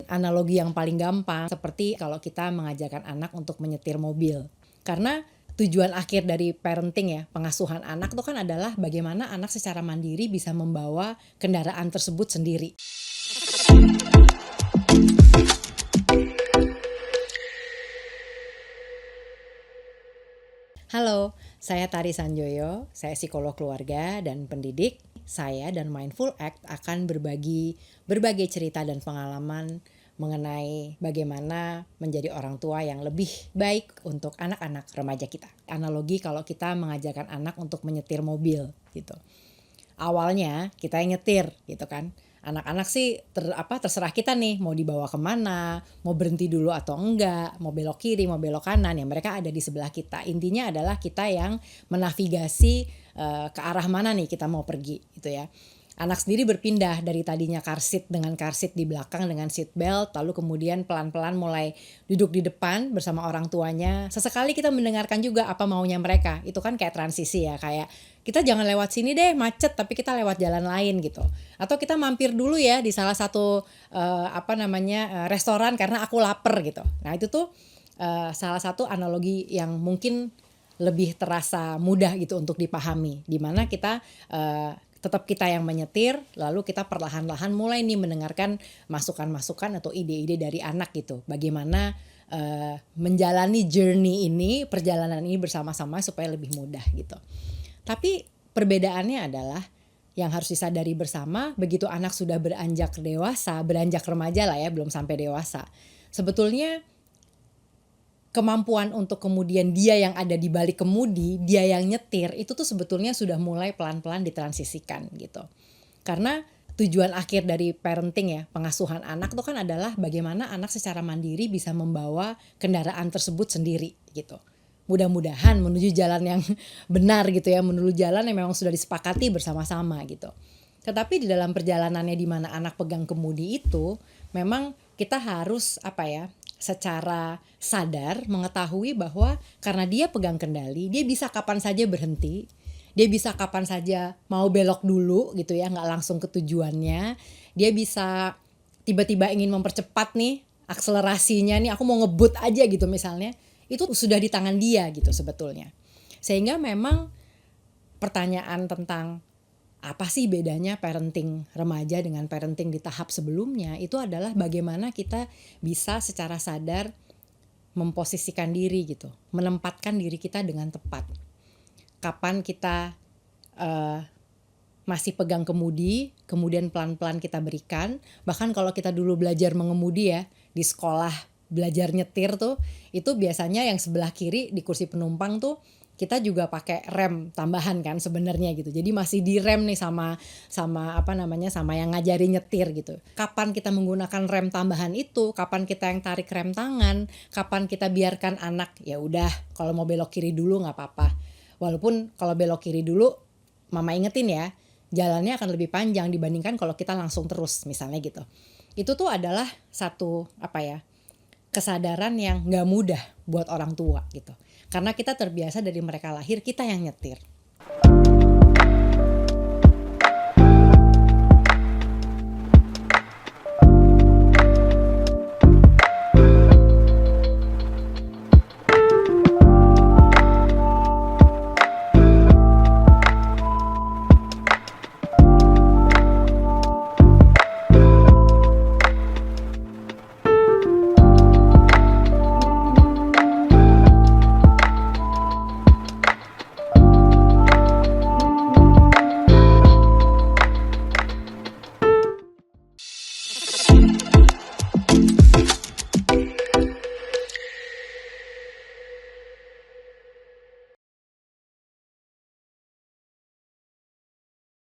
analogi yang paling gampang seperti kalau kita mengajarkan anak untuk menyetir mobil. Karena tujuan akhir dari parenting ya, pengasuhan anak itu kan adalah bagaimana anak secara mandiri bisa membawa kendaraan tersebut sendiri. Halo, saya Tari Sanjoyo, saya psikolog keluarga dan pendidik. Saya dan Mindful Act akan berbagi berbagai cerita dan pengalaman mengenai bagaimana menjadi orang tua yang lebih baik untuk anak-anak remaja kita. Analogi kalau kita mengajarkan anak untuk menyetir mobil gitu. Awalnya kita yang nyetir gitu kan. Anak-anak sih terserah kita nih mau dibawa kemana, mau berhenti dulu atau enggak, mau belok kiri, mau belok kanan, ya mereka ada di sebelah kita. Intinya adalah kita yang menavigasi ke arah mana nih kita mau pergi gitu ya. Anak sendiri berpindah dari tadinya car seat dengan car seat di belakang dengan seat belt, lalu kemudian pelan-pelan mulai duduk di depan bersama orang tuanya. Sesekali kita mendengarkan juga apa maunya mereka. Itu kan kayak transisi ya, kayak kita jangan lewat sini deh macet, tapi kita lewat jalan lain gitu. Atau kita mampir dulu ya di salah satu restoran karena aku lapar gitu. Nah itu tuh salah satu analogi yang mungkin lebih terasa mudah gitu untuk dipahami, di mana kita tetap kita yang menyetir, lalu kita perlahan-lahan mulai nih mendengarkan masukan-masukan atau ide-ide dari anak gitu. Bagaimana menjalani journey ini, perjalanan ini bersama-sama supaya lebih mudah gitu. Tapi perbedaannya adalah yang harus disadari bersama, begitu anak sudah beranjak dewasa, beranjak remaja lah ya, belum sampai dewasa. Sebetulnya kemampuan untuk kemudian dia yang ada di balik kemudi, dia yang nyetir, itu tuh sebetulnya sudah mulai pelan-pelan ditransisikan gitu. Karena tujuan akhir dari parenting ya, pengasuhan anak tuh kan adalah bagaimana anak secara mandiri bisa membawa kendaraan tersebut sendiri gitu. Mudah-mudahan menuju jalan yang benar gitu ya, menuju jalan yang memang sudah disepakati bersama-sama gitu. Tetapi di dalam perjalanannya di mana anak pegang kemudi itu, memang kita harus secara sadar mengetahui bahwa karena dia pegang kendali, dia bisa kapan saja berhenti, dia bisa kapan saja mau belok dulu gitu ya, nggak langsung ke tujuannya, dia bisa tiba-tiba ingin mempercepat nih akselerasinya nih, aku mau ngebut aja gitu misalnya, itu sudah di tangan dia gitu sebetulnya. Sehingga memang pertanyaan tentang apa sih bedanya parenting remaja dengan parenting di tahap sebelumnya, itu adalah bagaimana kita bisa secara sadar memposisikan diri gitu, menempatkan diri kita dengan tepat. Kapan kita masih pegang kemudi, kemudian pelan-pelan kita berikan. Bahkan kalau kita dulu belajar mengemudi ya, di sekolah belajar nyetir tuh, itu biasanya yang sebelah kiri di kursi penumpang tuh kita juga pakai rem tambahan kan sebenarnya gitu. Jadi masih direm nih sama yang ngajarin nyetir gitu. Kapan kita menggunakan rem tambahan itu, kapan kita yang tarik rem tangan, kapan kita biarkan anak ya udah kalau mau belok kiri dulu nggak apa-apa. Walaupun kalau belok kiri dulu mama ingetin ya, jalannya akan lebih panjang dibandingkan kalau kita langsung terus misalnya gitu. Itu tuh adalah satu kesadaran yang nggak mudah buat orang tua gitu. Karena kita terbiasa dari mereka lahir kita yang nyetir.